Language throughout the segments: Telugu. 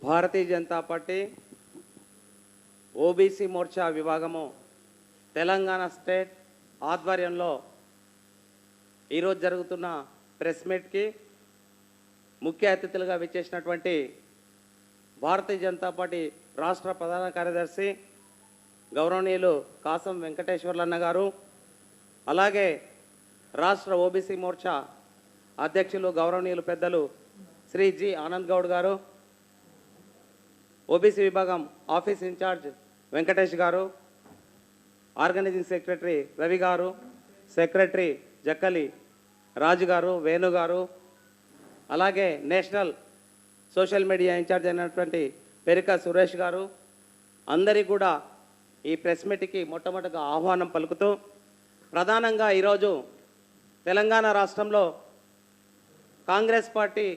భారతీయ జనతా పార్టీ ఓబీసీ మోర్చా విభాగము తెలంగాణ స్టేట్ ఆధ్వర్యంలో ఈరోజు జరుగుతున్న ప్రెస్ మీట్కి ముఖ్య అతిథులుగా విచ్చేసినటువంటి భారతీయ జనతా పార్టీ రాష్ట్ర ప్రధాన కార్యదర్శి గౌరవనీయులు కాసం వెంకటేశ్వర్లన్న గారు, అలాగే రాష్ట్ర ఓబీసీ మోర్చా అధ్యక్షులు గౌరవనీయులు పెద్దలు శ్రీ జి ఆనంద్ గౌడ్ గారు, ఓబీసీ విభాగం ఆఫీస్ ఇన్ఛార్జ్ వెంకటేష్ గారు, ఆర్గనైజింగ్ సెక్రటరీ రవి గారు, సెక్రటరీ జక్కలి రాజు గారు, వేణు గారు, అలాగే నేషనల్ సోషల్ మీడియా ఇన్ఛార్జ్ అయినటువంటి పెరిక సురేష్ గారు, అందరికీ కూడా ఈ ప్రెస్ మీట్కి మొట్టమొదటిగా ఆహ్వానం పలుకుతూ, ప్రధానంగా ఈరోజు తెలంగాణ రాష్ట్రంలో కాంగ్రెస్ పార్టీ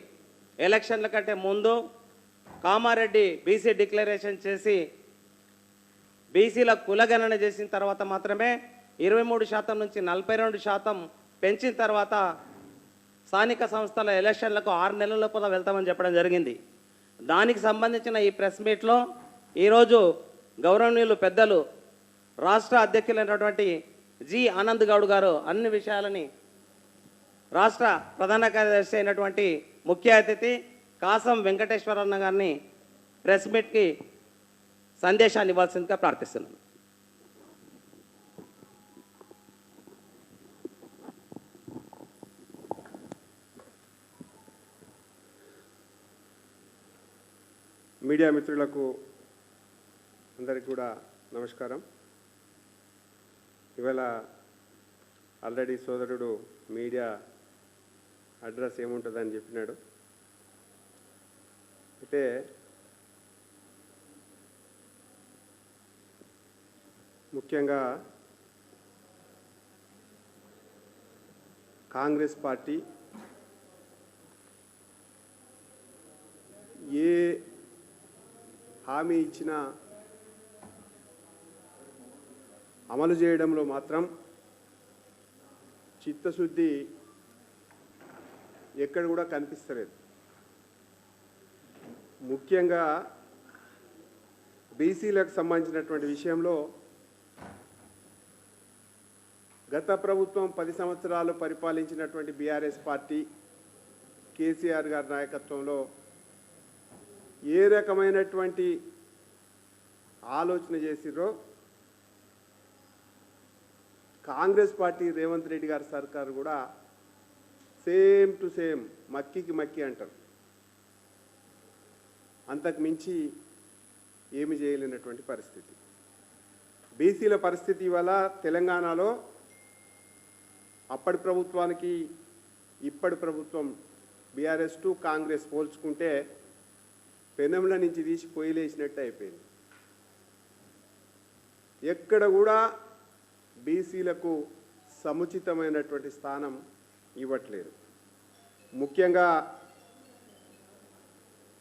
ఎలక్షన్ల కంటే ముందు కామారెడ్డి బీసీ డిక్లరేషన్ చేసి బీసీల కులగణన చేసిన తర్వాత మాత్రమే 23% నుంచి 42% పెంచిన తర్వాత స్థానిక సంస్థల ఎలక్షన్లకు 6 నెలల లోపల వెళ్తామని చెప్పడం జరిగింది. దానికి సంబంధించిన ఈ ప్రెస్ మీట్లో ఈరోజు గౌరవనీయులు పెద్దలు రాష్ట్ర అధ్యక్షులైనటువంటి జి ఆనంద్ గౌడ్ గారు అన్ని విషయాలని రాష్ట్ర ప్రధాన కార్యదర్శి అయినటువంటి ముఖ్య అతిథి కాసం వెంకటేశ్వరన్న గారిని ప్రెస్ మీట్కి సందేశాన్ని ఇవ్వాల్సిందిగా ప్రార్థిస్తున్నాను. మీడియా మిత్రులకు అందరికీ కూడా నమస్కారం. ఇవాళ ఆల్రెడీ సోదరుడు మీడియా అడ్రస్ ఏముంటుందని చెప్పినాడు. అయితే ముఖ్యంగా కాంగ్రెస్ పార్టీ ఏ హామీ ఇచ్చినా అమలు చేయడంలో మాత్రం చిత్తశుద్ధి ఎక్కడ కూడా కనిపిస్తలేదు. ముఖ్యంగా బీసీలకు సంబంధించినటువంటి విషయంలో గత ప్రభుత్వం 10 సంవత్సరాలు పరిపాలించినటువంటి బీఆర్ఎస్ పార్టీ కేసీఆర్ గారి నాయకత్వంలో ఏ రకమైనటువంటి ఆలోచన చేసిరో కాంగ్రెస్ పార్టీ రేవంత్ రెడ్డి గారి సర్కారు కూడా సేమ్ టు సేమ్ మక్కికి మక్కి అంటారు. అంతకు మించి ఏమి చేయలేనటువంటి పరిస్థితి. బీసీల పరిస్థితి వల్ల తెలంగాణలో అప్పటి ప్రభుత్వానికి ఇప్పటి ప్రభుత్వం బీఆర్ఎస్ టు కాంగ్రెస్ పోల్చుకుంటే పెనముల నుంచి తీసి పొయ్యిలేసినట్టు అయిపోయింది. ఎక్కడ కూడా బీసీలకు సముచితమైనటువంటి స్థానం ఇవ్వట్లేదు. ముఖ్యంగా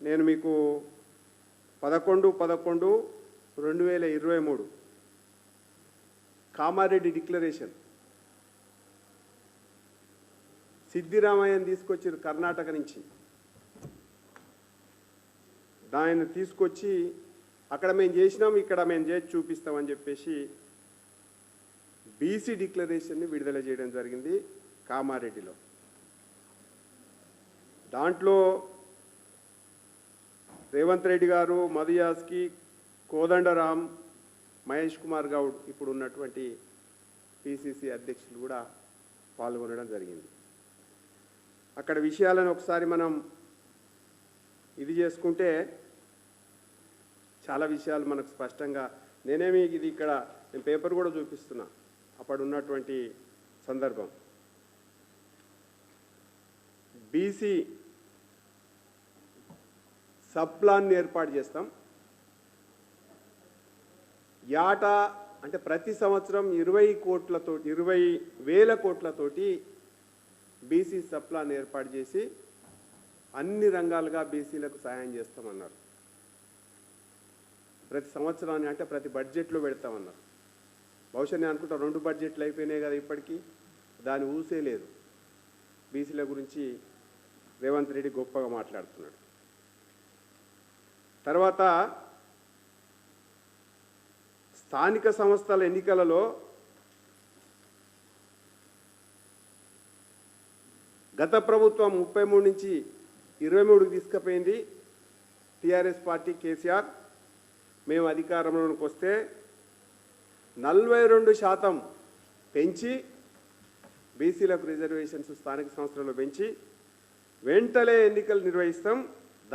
నేను మీకు 11/11/2023 కామారెడ్డి డిక్లరేషన్ సిద్ధిరామయ్యని తీసుకొచ్చారు కర్ణాటక నుంచి. దాన్ని తీసుకొచ్చి అక్కడ మేము చేసినాం, ఇక్కడ మేము చేసి చూపిస్తామని చెప్పేసి బీసీ డిక్లరేషన్ని విడుదల చేయడం జరిగింది కామారెడ్డిలో. దాంట్లో రేవంత్ రెడ్డి గారు, మధుయాస్కి, కోదండరాం, మహేష్ కుమార్ గౌడ్ ఇప్పుడు ఉన్నటువంటి పిసిసి అధ్యక్షులు కూడా పాల్గొనడం జరిగింది. అక్కడ విషయాలను ఒకసారి మనం ఇది చేసుకుంటే చాలా విషయాలు మనకు స్పష్టంగా, నేనేమి ఇది ఇక్కడ నేను పేపర్ కూడా చూపిస్తున్నా అప్పుడు ఉన్నటువంటి సందర్భం. బీసీ సబ్ ప్లాన్ని ఏర్పాటు చేస్తాం. యాటా అంటే ప్రతి సంవత్సరం 20,000 కోట్లతోటి బీసీ సబ్ ప్లాన్ ఏర్పాటు చేసి అన్ని రంగాలుగా బీసీలకు సహాయం చేస్తామన్నారు. ప్రతి సంవత్సరాన్ని అంటే ప్రతి బడ్జెట్లో పెడతామన్నారు. బహుశా నేను అనుకుంటా 2 బడ్జెట్లు అయిపోయినాయి కదా ఇప్పటికీ, దాని ఊసే లేదు. బీసీల గురించి రేవంత్ రెడ్డి గొప్పగా మాట్లాడుతున్నాడు. తర్వాత స్థానిక సంస్థల ఎన్నికలలో గత ప్రభుత్వం 33 నుంచి 23కి తీసుకుపోయింది టీఆర్ఎస్ పార్టీ కేసీఆర్. మేము అధికారంలోకి వస్తే 42% పెంచి బీసీలకు రిజర్వేషన్స్ స్థానిక సంస్థలలో పెంచి వెంటనే ఎన్నికలు నిర్వహిస్తాం.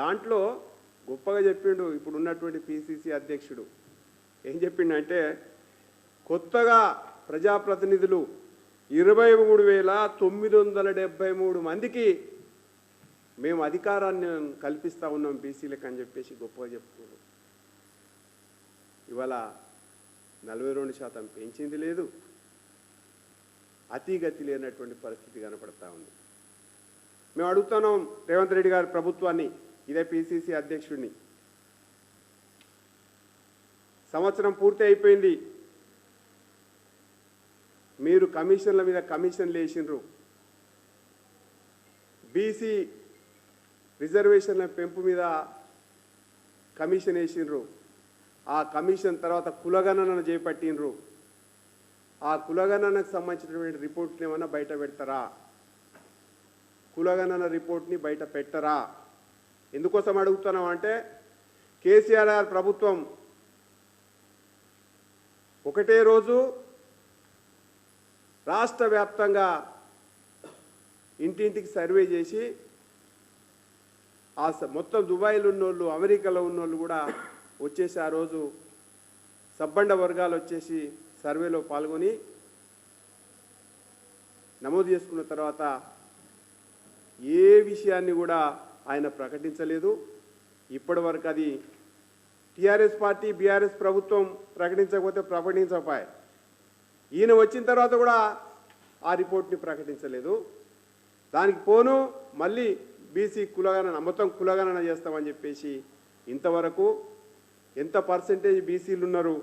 దాంట్లో గొప్పగా చెప్పిండు ఇప్పుడు ఉన్నటువంటి పిసిసి అధ్యక్షుడు. ఏం చెప్పిండంటే కొత్తగా ప్రజాప్రతినిధులు 23,973 మందికి మేము అధికారాన్ని కల్పిస్తూ ఉన్నాం బీసీలకు అని చెప్పేసి గొప్పగా చెప్తున్నారు. ఇవాళ 42% పెంచింది లేదు, అతిగతి లేనటువంటి పరిస్థితి కనపడతా ఉంది. మేము అడుగుతున్నాం రేవంత్ రెడ్డి గారి ప్రభుత్వాన్ని, ఇదే పిసిసి అధ్యక్షుడిని, సంవత్సరం పూర్తి అయిపోయింది, మీరు కమిషన్ల మీద కమిషన్లు వేసిండ్రు, బీసీ రిజర్వేషన్ల పెంపు మీద కమిషన్ వేసిండ్రు, ఆ కమిషన్ తర్వాత కులగణన చేపట్టిండ్రు, ఆ కులగణనకు సంబంధించినటువంటి రిపోర్ట్ని ఏమన్నా బయట పెడతారా? కులగణన రిపోర్ట్ని బయట పెట్టరా? ఎందుకోసం అడుగుతున్నాం అంటే కేసీఆర్ ప్రభుత్వం ఒకటే రోజు రాష్ట్ర వ్యాప్తంగా ఇంటింటికి సర్వే చేసి ఆ మొత్తం దుబాయ్లో ఉన్నోళ్ళు, అమెరికాలో ఉన్నోళ్ళు కూడా వచ్చేసి ఆ రోజు సబ్బండ వర్గాలు వచ్చేసి సర్వేలో పాల్గొని నమోదు చేసుకున్న తర్వాత ఏ విషయాన్ని కూడా ఆయన ప్రకటించలేదు. ఇప్పటి వరకు అది టీఆర్ఎస్ పార్టీ బీఆర్ఎస్ ప్రభుత్వం ప్రకటించకపోతే ప్రకటించకపోయి, ఈయన వచ్చిన తర్వాత కూడా ఆ రిపోర్ట్ని ప్రకటించలేదు. దానికి పోను మళ్ళీ బీసీ కులగణన మొత్తం కులగణన చేస్తామని చెప్పేసి ఇంతవరకు ఎంత పర్సెంటేజ్ బీసీలు ఉన్నారు,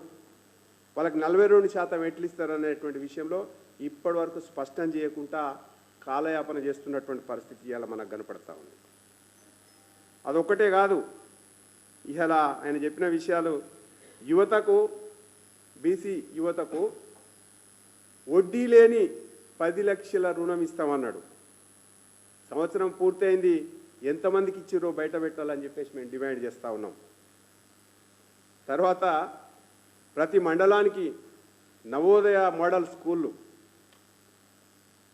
వాళ్ళకి 42% ఎట్లు ఇస్తారు అనేటువంటి విషయంలో ఇప్పటి వరకు స్పష్టం చేయకుండా కాలయాపన చేస్తున్నటువంటి పరిస్థితి ఇవాళ మనకు కనపడతా ఉంది. అదొక్కటే కాదు, ఇవాళ ఆయన చెప్పిన విషయాలు యువతకు, బీసీ యువతకు వడ్డీ లేని 10 లక్షల రుణం ఇస్తామన్నాడు. సంవత్సరం పూర్తయింది, ఎంతమందికి ఇచ్చిరో బయట పెట్టాలని చెప్పేసి మేము డిమాండ్ చేస్తూ ఉన్నాం. తర్వాత ప్రతి మండలానికి నవోదయ మోడల్ స్కూళ్ళు,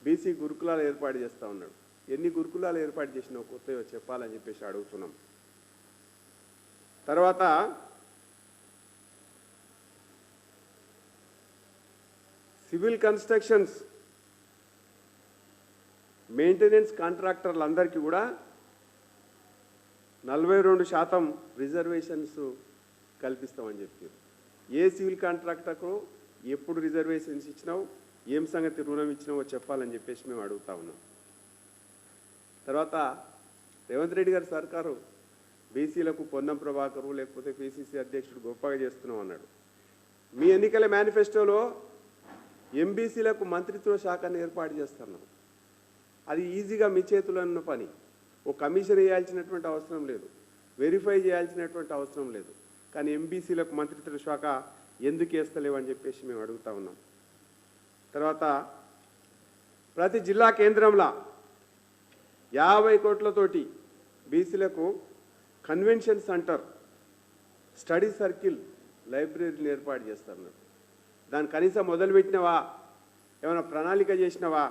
బీసీ గురుకులాలు ఏర్పాటు చేస్తూ ఉన్నాడు. ఎన్ని గురుకులాలు ఏర్పాటు చేసినావు కొత్తగా చెప్పాలని చెప్పేసి అడుగుతున్నాం. తర్వాత సివిల్ కన్స్ట్రక్షన్స్ మెయింటెనెన్స్ కాంట్రాక్టర్లందరికీ కూడా 42% రిజర్వేషన్స్ కల్పిస్తామని చెప్పారు. ఏ సివిల్ కాంట్రాక్టర్కు ఎప్పుడు రిజర్వేషన్స్ ఇచ్చినావు, ఏం సంగతి రుణం ఇచ్చినావో చెప్పాలని చెప్పేసి మేము అడుగుతా ఉన్నాం. తర్వాత రేవంత్ రెడ్డి గారి సర్కారు బీసీలకు పొన్నం ప్రభాకరు లేకపోతే పిసిసి అధ్యక్షుడు గొప్పగా చేస్తున్నాం అన్నాడు. మీ ఎన్నికల మేనిఫెస్టోలో ఎంబీసీలకు మంత్రిత్వ శాఖను ఏర్పాటు చేస్తున్నాం. అది ఈజీగా మీ చేతిలో ఉన్న పని. ఓ కమిషన్ వేయాల్సినటువంటి అవసరం లేదు, వెరిఫై చేయాల్సినటువంటి అవసరం లేదు. కానీ ఎంబీసీలకు మంత్రిత్వ శాఖ ఎందుకు వేస్తలేవని చెప్పేసి మేము అడుగుతా ఉన్నాం. తర్వాత ప్రతి జిల్లా కేంద్రంలో 50 కోట్లతోటి బీసీలకు కన్వెన్షన్ సెంటర్, స్టడీ సర్కిల్, లైబ్రరీని ఏర్పాటు చేస్తున్నారు. దాన్ని కనీసం మొదలుపెట్టినవా, ఏమైనా ప్రణాళిక చేసినవా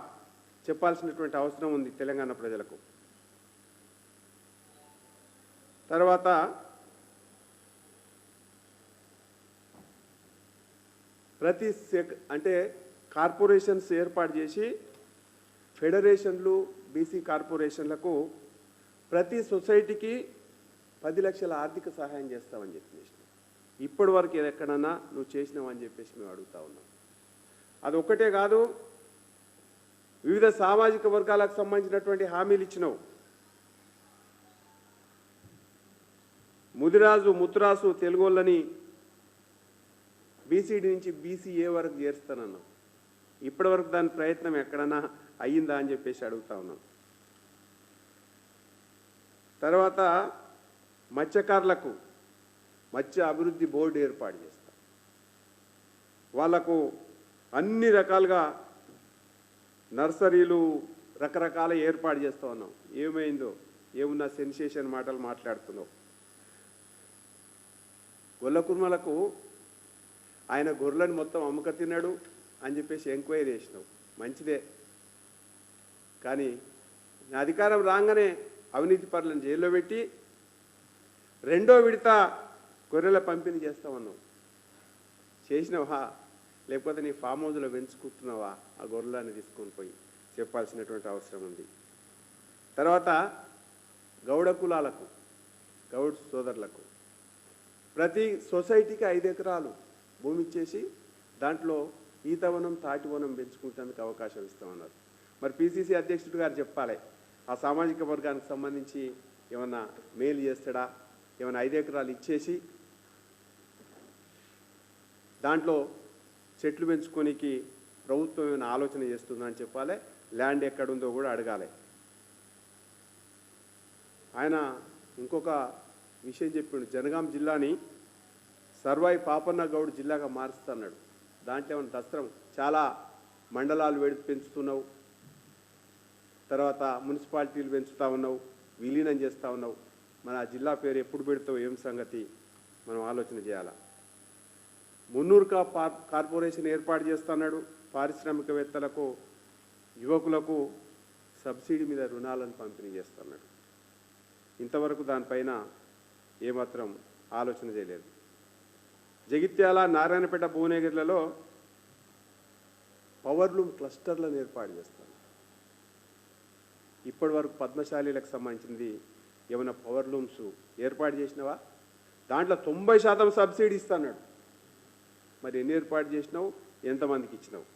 చెప్పాల్సినటువంటి అవసరం ఉంది తెలంగాణ ప్రజలకు. తర్వాత ప్రతి అంటే కార్పొరేషన్స్ ఏర్పాటు చేసి ఫెడరేషన్లు, బీసీ కార్పొరేషన్లకు ప్రతి సొసైటీకి 10 లక్షల ఆర్థిక సహాయం చేస్తామని చెప్పేసి ఇప్పటి వరకు ఎక్కడన్నా నువ్వు చేసినావని చెప్పేసి మేము అడుగుతా ఉన్నాం. అదొక్కటే కాదు, వివిధ సామాజిక వర్గాలకు సంబంధించినటువంటి హామీలు ఇచ్చినావు. ముదిరాజు, ముత్రాసు, తెలుగోళ్ళని బీసీడీ నుంచి బీసీఏ వరకు చేరుస్తానన్నావు. ఇప్పటి వరకు దాని ప్రయత్నం ఎక్కడన్నా అయ్యిందా అని చెప్పేసి అడుగుతా ఉన్నాం. తర్వాత మత్స్యకారులకు మత్స్య అభివృద్ధి బోర్డు ఏర్పాటు చేస్తాం. వాళ్లకు అన్ని రకాలుగా నర్సరీలు రకరకాల ఏర్పాటు చేస్తూ ఉన్నాం. ఏమైందో ఏమున్నా సెన్సేషన్ మాటలు మాట్లాడుతున్నావు. గొల్ల కుర్మలకు ఆయన గొర్రెలను మొత్తం అమ్మక తిన్నాడు అని చెప్పేసి ఎంక్వైరీ చేసినావు, మంచిదే. కానీ నా అధికారం రాగానే అవినీతి పరులను జైల్లో పెట్టి రెండో విడత గొర్రెల పంపిణీ చేస్తామన్నావు. చేసినవా లేకపోతే నీ ఫామ్ హౌస్లో పెంచుకుంటున్నావా? ఆ గొర్రెలను తీసుకొని పోయి చెప్పాల్సినటువంటి అవసరం ఉంది. తర్వాత గౌడ కులాలకు, గౌడ్ సోదరులకు ప్రతి సొసైటీకి 5 ఎకరాలు భూమి ఇచ్చేసి దాంట్లో ఈతవనం తాటివనం పెంచుకుంటేందుకు అవకాశం ఇస్తామన్నారు. మరి పిసిసి అధ్యక్షుడు గారు చెప్పాలి, ఆ సామాజిక వర్గానికి సంబంధించి ఏమన్నా మేలు చేస్తాడా? ఏమైనా 5 ఎకరాలు ఇచ్చేసి దాంట్లో చెట్లు పెంచుకోనికి ప్రభుత్వం ఏమైనా ఆలోచన చేస్తుందా అని చెప్పాలి. ల్యాండ్ ఎక్కడుందో కూడా అడగాలి. ఆయన ఇంకొక విషయం చెప్పిండు, జనగాం జిల్లాని సర్వాయి పాపన్న గౌడ్ జిల్లాగా మారుస్తున్నాడు. దాంట్లో ఏమైనా దస్త్రం చాలా మండలాలు పెంచుతున్నావు, తర్వాత మున్సిపాలిటీలు పెంచుతూ ఉన్నావు, విలీనం చేస్తూ ఉన్నావు. మన ఆ జిల్లా పేరు ఎప్పుడు పెడతావు? ఏం సంగతి మనం ఆలోచన చేయాలా. మున్నూరు కార్పొరేషన్ ఏర్పాటు చేస్తున్నాడు. పారిశ్రామికవేత్తలకు, యువకులకు సబ్సిడీ మీద రుణాలను పంపిణీ చేస్తున్నాడు. ఇంతవరకు దానిపైన ఏమాత్రం ఆలోచన చేయలేదు. జగిత్యాల, నారాయణపేట, భువనగిరిలలో పవర్లూమ్ క్లస్టర్లను ఏర్పాటు చేస్తాను. ఇప్పటి వరకు పద్మశాలీలకు సంబంధించింది ఏమైనా పవర్లూమ్స్ ఏర్పాటు చేసినావా? దాంట్లో 90% సబ్సిడీ ఇస్తున్నాడు. మరి ఎన్ని ఏర్పాటు చేసినావు? ఎంతమందికి ఇచ్చినావు?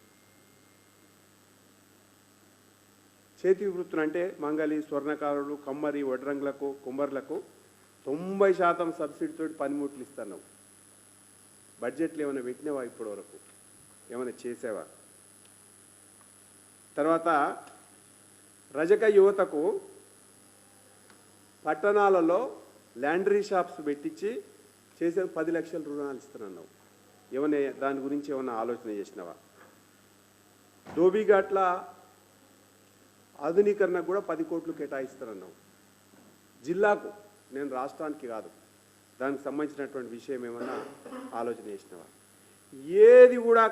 చేతి వృత్తులు అంటే మంగలి, స్వర్ణకారులు, కమ్మరి, వడ్రంగులకు, కుమ్మర్లకు 90% సబ్సిడీతో పనిముట్లు ఇస్తున్నావు. బడ్జెట్లు ఏమైనా పెట్టినావా? ఇప్పటి వరకు ఏమైనా చేసావా? తర్వాత రజక యువతకు పట్టణాలలో ల్యాండరీ షాప్స్ పెట్టించి చేసే 10 లక్షల రుణాలు ఇస్తున్నావు. ఏమైనా దాని గురించి ఏమైనా ఆలోచన చేసినావా? ధోబీఘాట్ల ఆధునీకరణకు కూడా 10 కోట్లు కేటాయిస్తానన్నావు. జిల్లాకు, నేను రాష్ట్రానికి కాదు, దానికి సంబంధించినటువంటి విషయం ఏమన్నా ఆలోచన చేసినావా? ఏది కూడా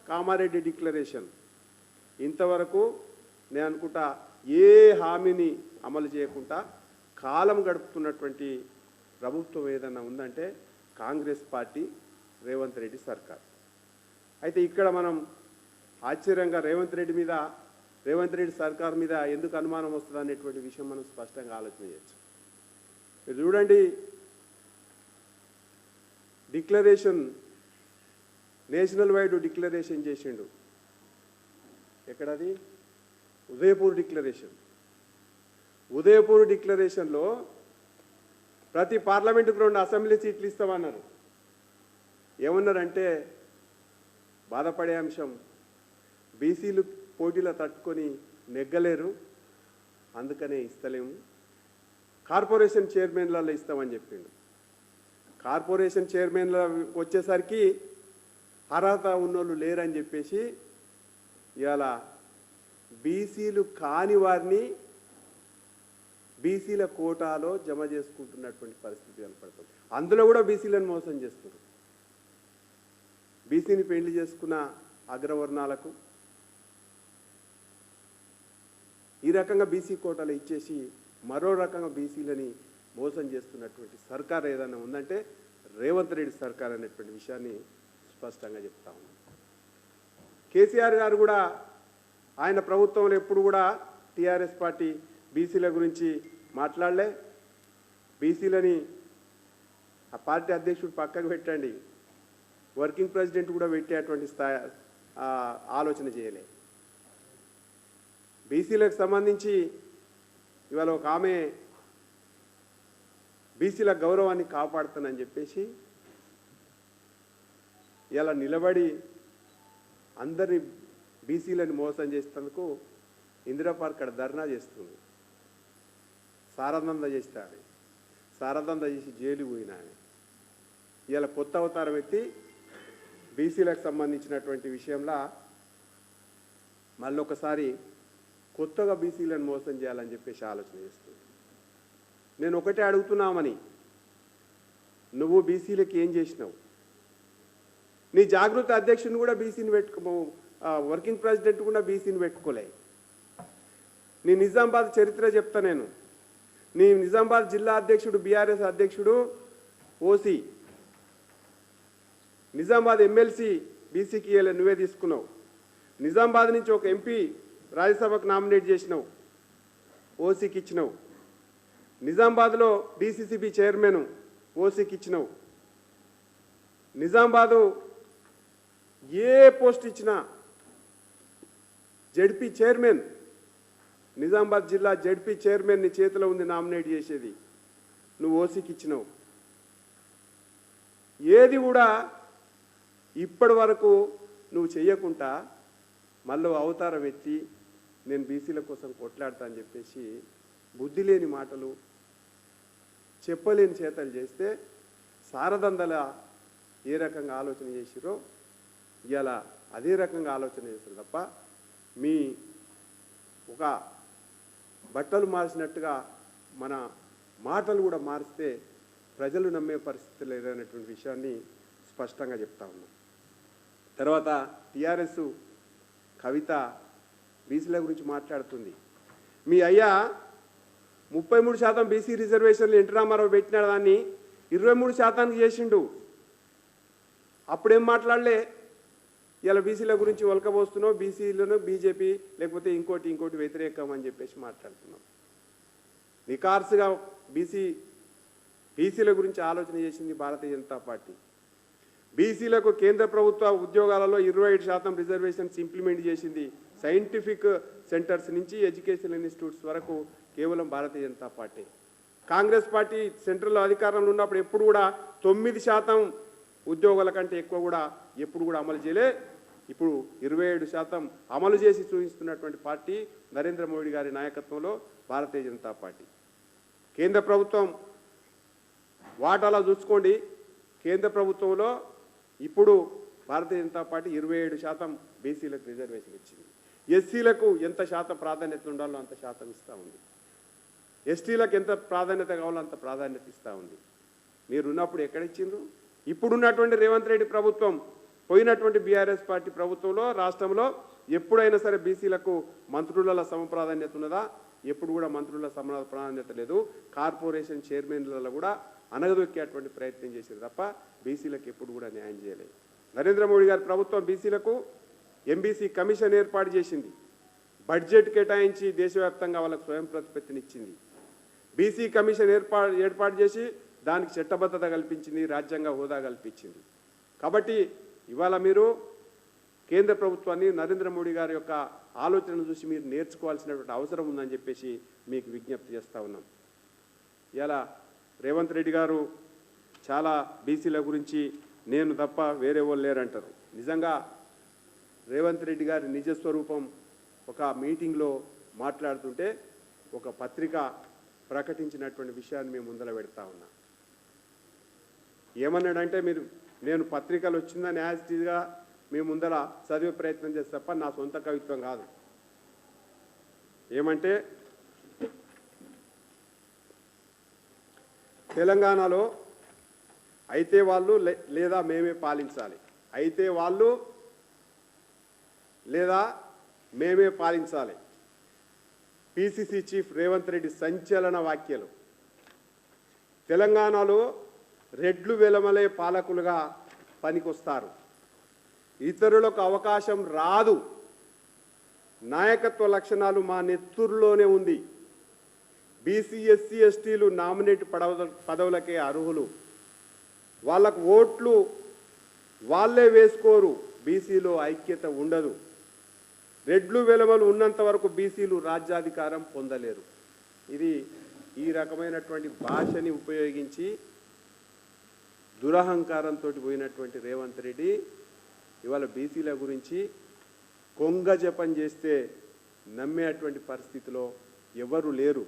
కామారెడ్డి డిక్లరేషన్ ఇంతవరకు నేను అనుకుంటా ఏ హామీని అమలు చేయకుండా కాలం గడుపుతున్నటువంటి ప్రభుత్వం ఏదన్నా ఉందంటే కాంగ్రెస్ పార్టీ, రేవంత్ రెడ్డి సర్కార్. అయితే ఇక్కడ మనం ఆశ్చర్యంగా రేవంత్ రెడ్డి సర్కార్ మీద ఎందుకు అనుమానం వస్తుంది అనేటువంటి విషయం మనం స్పష్టంగా ఆలోచన చేయొచ్చు. మీరు చూడండి, డిక్లరేషన్ నేషనల్ వైడ్ డిక్లరేషన్ చేసిండు. ఎక్కడది? ఉదయపూర్ డిక్లరేషన్. ఉదయపూర్ డిక్లరేషన్లో ప్రతి పార్లమెంటుకు 2 అసెంబ్లీ సీట్లు ఇస్తామన్నారు. ఏమన్నారంటే బాధపడే అంశం, బీసీలు పోటీలో తట్టుకొని నెగ్గలేరు, అందుకనే ఇస్తలేము. కార్పొరేషన్ చైర్మన్లలో ఇస్తామని చెప్పిండు. కార్పొరేషన్ చైర్మన్ల వచ్చేసరికి అర్హత ఉన్నోళ్ళు లేరని చెప్పేసి ఇవాళ బీసీలు కాని వారిని బీసీల కోటాలో జమ చేసుకుంటున్నటువంటి పరిస్థితి కనపడుతుంది. అందులో కూడా బీసీలను మోసం చేస్తున్నారు. బీసీని పెళ్లి చేసుకున్న అగ్రవర్ణాలకు ఈ రకంగా బీసీ కోటాలు ఇచ్చేసి మరో రకంగా బీసీలని మోసం చేస్తున్నటువంటి సర్కార్ ఏదైనా ఉందంటే రేవంత్ రెడ్డి సర్కార్ అనేటువంటి విషయాన్ని స్పష్టంగా చెప్తా ఉన్నాం. కేసీఆర్ గారు కూడా ఆయన ప్రభుత్వంలో ఎప్పుడు కూడా టీఆర్ఎస్ పార్టీ బీసీల గురించి మాట్లాడలే. బీసీలని ఆ పార్టీ అధ్యక్షుడు పక్కకు పెట్టండి, వర్కింగ్ ప్రెసిడెంట్ కూడా పెట్టేటువంటి ఆలోచన చేయలే. బీసీలకు సంబంధించి ఇవాళ ఒక ఆమె బీసీల గౌరవాన్ని కాపాడుతానని చెప్పేసి ఇలా నిలబడి అందరినీ బీసీలను మోసం చేసేందుకు ఇందిరా పార్క్ అక్కడ ధర్నా చేస్తుంది. సారదంద చేస్తాడు, సారదంద చేసి జైలు పోయినా. ఇలా కొత్త అవతారం ఎత్తి బీసీలకు సంబంధించినటువంటి విషయంలో మళ్ళీ ఒకసారి కొత్తగా బీసీలను మోసం చేయాలని చెప్పేసి ఆలోచన చేస్తుంది. నేను ఒకటే అడుగుతున్నామని, నువ్వు బీసీలకు ఏం చేసినావు? నీ జాగృత అధ్యక్షుని కూడా బీసీని వర్కింగ్ ప్రెసిడెంట్ కూడా బీసీని పెట్టుకోలే. నీ నిజామాబాద్ చరిత్ర చెప్తా నేను. నీ నిజామాబాద్ జిల్లా అధ్యక్షుడు బీఆర్ఎస్ అధ్యక్షుడు ఓసీ, నిజామాబాద్ ఎమ్మెల్సీ బీసీకి నువ్వే తీసుకున్నావు. నిజామాబాద్ నుంచి ఒక ఎంపీ రాజ్యసభకు నామినేట్ చేసినావు, ఓసీకి ఇచ్చినావు. నిజామాబాద్లో డీసీసీబీ చైర్మన్ ఓసీకి ఇచ్చినావు. నిజామాబాదు ఏ పోస్ట్ ఇచ్చినా జడ్పీ చైర్మన్, నిజామాబాద్ జిల్లా జడ్పీ చైర్మన్ నీ చేతిలో ఉంది నామినేట్ చేసేది, నువ్వు ఓసీకి ఇచ్చినావు. ఏది కూడా ఇప్పటి వరకు నువ్వు చెయ్యకుండా మళ్ళీ అవతారం ఎత్తి నేను బీసీల కోసం కొట్లాడతా అని చెప్పేసి బుద్ధి లేని మాటలు, చెప్పలేని చేతలు చేస్తే సారదందల ఏ రకంగా ఆలోచన చేసిరో ఇలా అదే రకంగా ఆలోచన చేస్తారు తప్ప మీ ఒక బట్టలు మార్చినట్టుగా మన మాటలు కూడా మారిస్తే ప్రజలు నమ్మే పరిస్థితి లేదనేటువంటి విషయాన్ని స్పష్టంగా చెప్తా ఉన్నాం. తర్వాత టీఆర్ఎస్ కవిత బీసీల గురించి మాట్లాడుతుంది. మీ అయ్యా 33% బీసీ రిజర్వేషన్లు ఎన్టీ రామారావు పెట్టిన దాన్ని 23% చేసిండు. అప్పుడేం మాట్లాడలే. ఇలా బీసీల గురించి ఒలకబోస్తున్నావు, బీసీలను బీజేపీ లేకపోతే ఇంకోటి వ్యతిరేకం అని చెప్పేసి మాట్లాడుతున్నాం. నికార్సుగా బీసీల గురించి ఆలోచన చేసింది భారతీయ జనతా పార్టీ. బీసీలకు కేంద్ర ప్రభుత్వ ఉద్యోగాలలో 27% రిజర్వేషన్స్ ఇంప్లిమెంట్ చేసింది. సైంటిఫిక్ సెంటర్స్ నుంచి ఎడ్యుకేషనల్ ఇన్స్టిట్యూట్స్ వరకు కేవలం భారతీయ జనతా పార్టీ. కాంగ్రెస్ పార్టీ సెంట్రల్లో అధికారంలో ఉన్నప్పుడు ఎప్పుడు కూడా 9% ఉద్యోగాల కంటే ఎక్కువ కూడా ఎప్పుడు కూడా అమలు చేయలే. ఇప్పుడు 27% అమలు చేసి చూపిస్తున్నటువంటి పార్టీ నరేంద్ర మోడీ గారి నాయకత్వంలో భారతీయ జనతా పార్టీ. కేంద్ర ప్రభుత్వం వాటాలా చూసుకోండి. కేంద్ర ప్రభుత్వంలో ఇప్పుడు భారతీయ జనతా పార్టీ 27% బీసీలకు రిజర్వేషన్ ఇచ్చింది. ఎస్సీలకు ఎంత శాతం ప్రాధాన్యత ఉండాలో అంత శాతం ఇస్తూ ఉంది. ఎస్టీలకు ఎంత ప్రాధాన్యత కావాలో అంత ప్రాధాన్యత ఇస్తూ ఉంది. మీరున్నప్పుడు ఎక్కడిచ్చిండ్రు? ఇప్పుడున్నటువంటి రేవంత్ రెడ్డి ప్రభుత్వం, పోయినటువంటి బీఆర్ఎస్ పార్టీ ప్రభుత్వంలో రాష్ట్రంలో ఎప్పుడైనా సరే బీసీలకు మంత్రుల సమప్రాధాన్యత ఉన్నదా? ఎప్పుడు కూడా మంత్రుల సమప్రాధాన్యత లేదు. కార్పొరేషన్ చైర్మన్లలో కూడా అనగదొక్కేటువంటి ప్రయత్నం చేశారు తప్ప బీసీలకు ఎప్పుడు కూడా న్యాయం చేయలేదు. నరేంద్ర మోడీ గారి ప్రభుత్వం బీసీలకు ఎంబీసీ కమిషన్ ఏర్పాటు చేసింది. బడ్జెట్ కేటాయించి దేశవ్యాప్తంగా వాళ్ళకు స్వయం ప్రతిపత్తినిచ్చింది. బీసీ కమిషన్ ఏర్పాటు చేసి దానికి చట్టబద్ధత కల్పించింది, రాజ్యాంగ హోదా కల్పించింది. కాబట్టి ఇవాళ మీరు కేంద్ర ప్రభుత్వాన్ని, నరేంద్ర మోడీ గారి యొక్క ఆలోచనను చూసి మీరు నేర్చుకోవాల్సినటువంటి అవసరం ఉందని చెప్పేసి మీకు విజ్ఞప్తి చేస్తూ ఉన్నాం. ఇలా రేవంత్ రెడ్డి గారు చాలా బీసీల గురించి నేను తప్ప వేరే వాళ్ళు లేరంటారు. నిజంగా రేవంత్ రెడ్డి గారి నిజస్వరూపం ఒక మీటింగ్లో మాట్లాడుతుంటే ఒక పత్రిక ప్రకటించినటువంటి విషయాన్ని మేము ముందర పెడతా ఉన్నా. ఏమన్నాడంటే, నేను పత్రికలు వచ్చిందని యాజిటీగా మేము ముందర చదివే ప్రయత్నం చేస్తే తప్ప నా సొంత కవిత్వం కాదు. ఏమంటే, తెలంగాణలో అయితే వాళ్ళు లేదా మేమే పాలించాలి, అయితే వాళ్ళు లేదా మేమే పాలించాలి. పిసిసి చీఫ్ రేవంత్ రెడ్డి సంచలన వ్యాఖ్యలు. తెలంగాణలో రెడ్లు వెలమలే పాలకులుగా పనికొస్తారు, ఇతరులకు అవకాశం రాదు, నాయకత్వ లక్షణాలు మా నెత్తురులోనే ఉంది, బీసీ ఎస్సీ ఎస్టీలు నామినేట్ పదవులకే అర్హులు, వాళ్ళకు ఓట్లు వాళ్ళే వేసుకోరు, బీసీలో ఐక్యత ఉండదు, రెడ్లు వెలమలు ఉన్నంత వరకు బీసీలు రాజ్యాధికారం పొందలేరు. ఇది ఈ రకమైనటువంటి భాషని ఉపయోగించి దురహంకారంతో పోయినటువంటి రేవంత్ రెడ్డి ఇవాళ బీసీల గురించి కొంగ జపం చేస్తే నమ్మేటువంటి పరిస్థితిలో ఎవరు లేరు.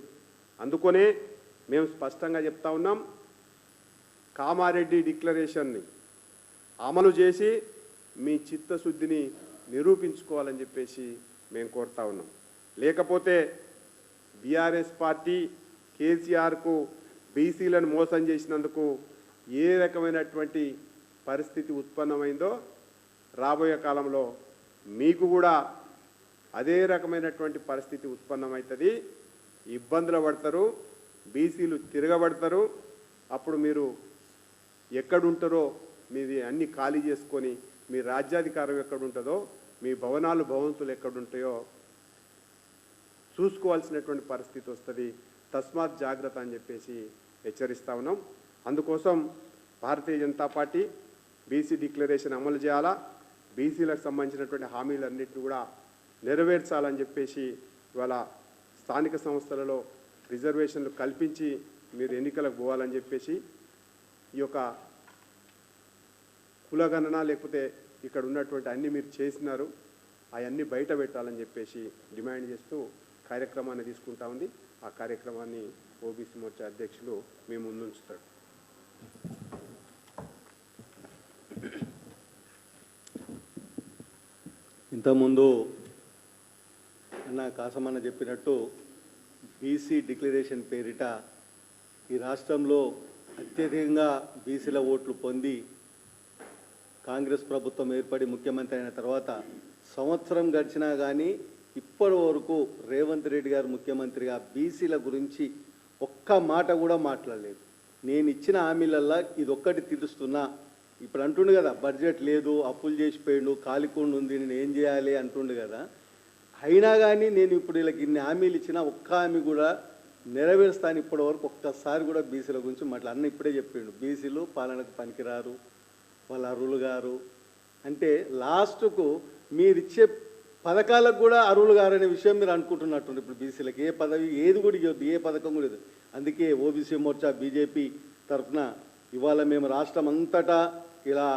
అందుకనే మేము స్పష్టంగా చెప్తా ఉన్నాం, కామారెడ్డి డిక్లరేషన్ని అమలు చేసి మీ చిత్తశుద్ధిని నిరూపించుకోవాలని చెప్పేసి మేము కోరుతా ఉన్నాం. లేకపోతే బీఆర్ఎస్ పార్టీ కేసీఆర్కు బీసీలను మోసం చేసినందుకు ఏ రకమైనటువంటి పరిస్థితి ఉత్పన్నమైందో రాబోయే కాలంలో మీకు కూడా అదే రకమైనటువంటి పరిస్థితి ఉత్పన్నమవుతుంది. ఇబ్బందులు పడతారు, బీసీలు తిరగబడతారు. అప్పుడు మీరు ఎక్కడుంటారో మీది అన్ని ఖాళీ చేసుకొని మీ రాజ్యాధికారం ఎక్కడుంటుందో, మీ భవంతులు ఎక్కడుంటాయో చూసుకోవాల్సినటువంటి పరిస్థితి వస్తుంది. తస్మాత్ జాగ్రత్త అని చెప్పేసి హెచ్చరిస్తా ఉన్నాం. అందుకోసం Bharatiya Janata party BC declaration అమలు చేయాలా, బీసీలకు సంబంధించినటువంటి హామీలన్నింటినీ కూడా నెరవేర్చాలని చెప్పేసి ఇవాళ స్థానిక సంస్థలలో రిజర్వేషన్లు కల్పించి మీరు ఎన్నికలకు పోవాలని చెప్పేసి ఈ యొక్క కులగణన లేకపోతే ఇక్కడ ఉన్నటువంటి అన్ని మీరు చేసినారు అవన్నీ బయట పెట్టాలని చెప్పేసి డిమాండ్ చేస్తూ కార్యక్రమాన్ని తీసుకుంటా ఉంది. ఆ కార్యక్రమాన్ని ఓబీసీ మోర్చా అధ్యక్షులు మీ ముందుంచుతాడు. ఇంతకుముందు అన్న కాసమన్న చెప్పినట్టు బీసీ డిక్లరేషన్ పేరిట ఈ రాష్ట్రంలో అత్యధికంగా బీసీల ఓట్లు పొంది కాంగ్రెస్ ప్రభుత్వం ఏర్పడి ముఖ్యమంత్రి అయిన తర్వాత సంవత్సరం గడిచినా కానీ ఇప్పటి వరకు రేవంత్ రెడ్డి గారు ముఖ్యమంత్రిగా బీసీల గురించి ఒక్క మాట కూడా మాట్లాడలేదు. నేను ఇచ్చిన హామీలల్లా ఇదొక్కటి తీరుస్తున్నా. ఇప్పుడు అంటుండు కదా, బడ్జెట్ లేదు, అప్పులు చేసిపోయిండు, కాలికుండు ఉంది, నేను ఏం చేయాలి అంటుండు కదా. అయినా కానీ నేను ఇప్పుడు వీళ్ళకి ఇన్ని హామీలు ఇచ్చినా ఒక్క హామీ కూడా నెరవేరుస్తాను ఇప్పటి వరకు ఒక్కసారి కూడా బీసీల గురించి అన్న ఇప్పుడే చెప్పిండు. బీసీలు పాలనకు పనికిరారు, వాళ్ళ అరువులు గారు అంటే లాస్ట్కు మీరిచ్చే పథకాలకు కూడా అరువులు గారు అనే విషయం మీరు అనుకుంటున్నట్టు. ఇప్పుడు బీసీలకు ఏ పదవి ఏది కూడా ఇవ్వద్దు, ఏ పథకం కూడా ఇవ్వదు. అందుకే ఓబీసీ మోర్చా బీజేపీ తరఫున ఇవాళ మేము రాష్ట్రం అంతటా ఇలా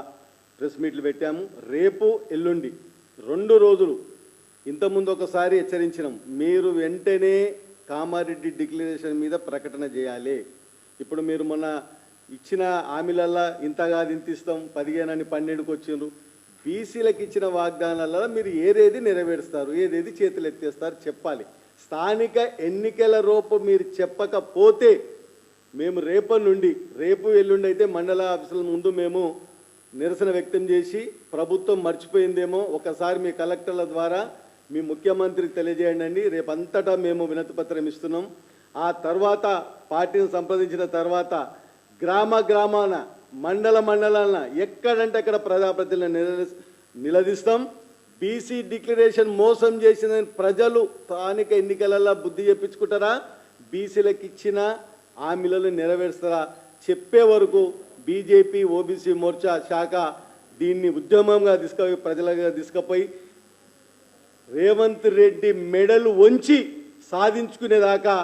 ప్రెస్ మీట్లు పెట్టాము. రేపు ఎల్లుండి 2 రోజులు ఇంతకుముందు ఒకసారి హెచ్చరించినాం, మీరు వెంటనే కామారెడ్డి డిక్లరేషన్ మీద ప్రకటన చేయాలి. ఇప్పుడు మీరు మొన్న ఇచ్చిన హామీలల్లా ఇంతగా ఇంత ఇస్తాం 15 అని 12కు వచ్చిండ్రు. బీసీలకు ఇచ్చిన వాగ్దానాలలో మీరు ఏదేది నెరవేరుస్తారు, ఏదేది చేతులు ఎత్తేస్తారు చెప్పాలి. స్థానిక ఎన్నికల రూపు మీరు చెప్పకపోతే మేము రేపటి నుండి రేపు ఎల్లుండి అయితే మండల ఆఫీసుల ముందు మేము నిరసన వ్యక్తం చేసి ప్రభుత్వం మర్చిపోయిందేమో ఒకసారి మీ కలెక్టర్ల ద్వారా మీ ముఖ్యమంత్రికి తెలియజేయండి. రేపంతటా మేము వినతిపత్రం ఇస్తున్నాం. ఆ తర్వాత పార్టీని సంప్రదించిన తర్వాత గ్రామాన మండలాన ఎక్కడంటే అక్కడ ప్రజాప్రతినిధులను నిలదీస్తాం. బీసీ డిక్లరేషన్ మోసం చేసిన ప్రజలు స్థానిక ఎన్నికలలో బుద్ధి చెప్పించుకుంటారా, బీసీలకు ఇచ్చిన హామీలను నెరవేరుస్తారా చెప్పే వరకు బీజేపీ ఓబీసీ మోర్చా శాఖ దీన్ని ఉద్యమంగా ప్రజలుగా తీసుకుపోయి రేవంత్ రెడ్డి మెడలు వంచి సాధించుకునేదాకా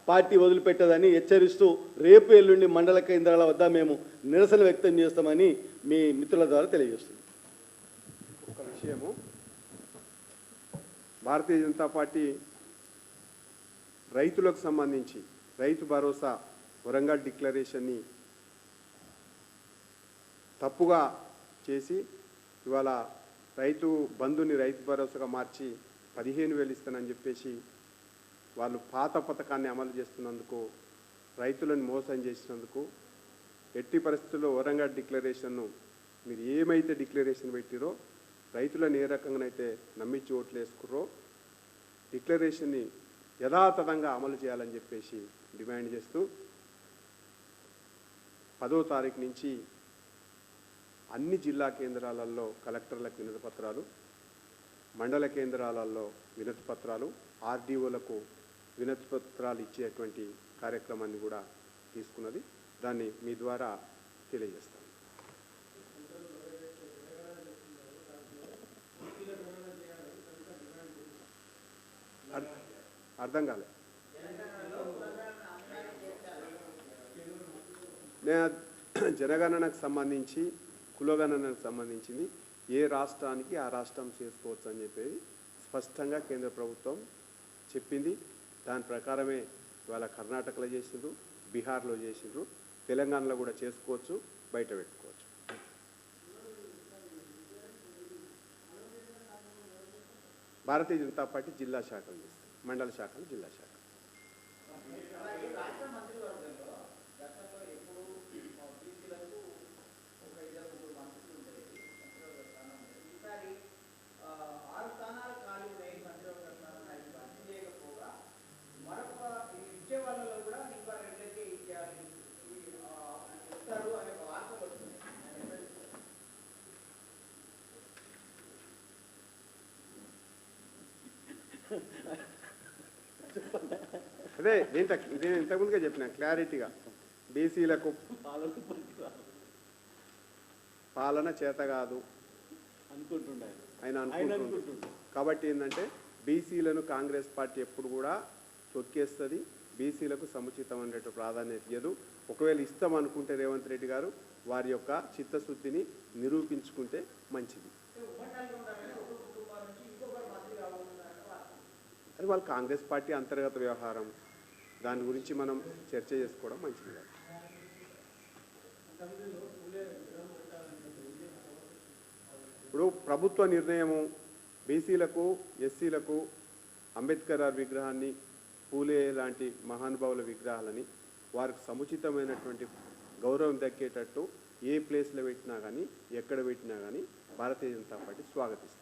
పార్టీ వదిలిపెట్టదని హెచ్చరిస్తూ రేపు ఎల్లుండి మండల కేంద్రాల వద్ద మేము నిరసన వ్యక్తం చేస్తామని మీ మిత్రుల ద్వారా తెలియజేస్తున్నాం. ఒక విషయము, భారతీయ జనతా పార్టీ రైతులకు సంబంధించి రైతు భరోసా వరంగల్ డిక్లరేషన్ని తప్పుగా చేసి ఇవాళ రైతు బంధుని రైతు భరోసాగా మార్చి 15,000 ఇస్తానని చెప్పేసి వాళ్ళు పాత పథకాన్ని అమలు చేస్తున్నందుకు, రైతులను మోసం చేసినందుకు ఎట్టి పరిస్థితుల్లో వరంగల్ డిక్లరేషన్ను మీరు ఏమైతే డిక్లరేషన్ పెట్టిరో రైతులను ఏ రకంగానైతే నమ్మించి ఓట్లు వేసుకుర్రో డిక్లరేషన్ని యథాతథంగా అమలు చేయాలని చెప్పేసి డిమాండ్ చేస్తూ 10వ తారీఖు నుంచి అన్ని జిల్లా కేంద్రాలలో కలెక్టర్లకు వినతి పత్రాలు, మండల కేంద్రాలలో వినతి పత్రాలు, ఆర్డీఓలకు వినతి పత్రాలు ఇచ్చేటువంటి కార్యక్రమాన్ని కూడా తీసుకున్నది. దాన్ని మీ ద్వారా తెలియజేస్తాను. అర్థం కాలే. నేను జనగణనకు సంబంధించి కులగణనకు సంబంధించింది ఏ రాష్ట్రానికి ఆ రాష్ట్రం చేసుకోవచ్చు అని చెప్పేది స్పష్టంగా కేంద్ర ప్రభుత్వం చెప్పింది. దాని ప్రకారమే ఇవాళ కర్ణాటకలో చేసిండ్రు, బీహార్లో చేసిండ్రు. తెలంగాణలో కూడా చేసుకోవచ్చు, బయట పెట్టుకోవచ్చు. భారతీయ జనతా పార్టీ జిల్లా శాఖలు చేస్తాయి, మండల శాఖలు జిల్లా శాఖ. అదే నేను ఇంతకుముందుగా చెప్పిన క్లారిటీగా బీసీలకు పాలన చేత కాదు ఆయన అనుకుంటున్నాడు. కాబట్టి ఏంటంటే బీసీలను కాంగ్రెస్ పార్టీ ఎప్పుడు కూడా తొక్కేస్తుంది, బీసీలకు సముచితమైన ప్రాధాన్యత ఇవ్వదు. ఒకవేళ ఇస్తాం అనుకుంటే రేవంత్ రెడ్డి గారు వారి యొక్క చిత్తశుద్ధిని నిరూపించుకుంటే మంచిది. అది వాళ్ళ కాంగ్రెస్ పార్టీ అంతర్గత వ్యవహారం, దాని గురించి మనం చర్చ చేసుకోవడం మంచిది కాదు. ఇప్పుడు ప్రభుత్వ నిర్ణయము బీసీలకు, ఎస్సీలకు అంబేద్కర్ విగ్రహాన్ని, పూలే లాంటి మహానుభావుల విగ్రహాలని వారికి సముచితమైనటువంటి గౌరవం దక్కేటట్టు ఏ ప్లేస్లో పెట్టినా కానీ, ఎక్కడ పెట్టినా కానీ భారతీయ జనతా పార్టీ స్వాగతిస్తుంది.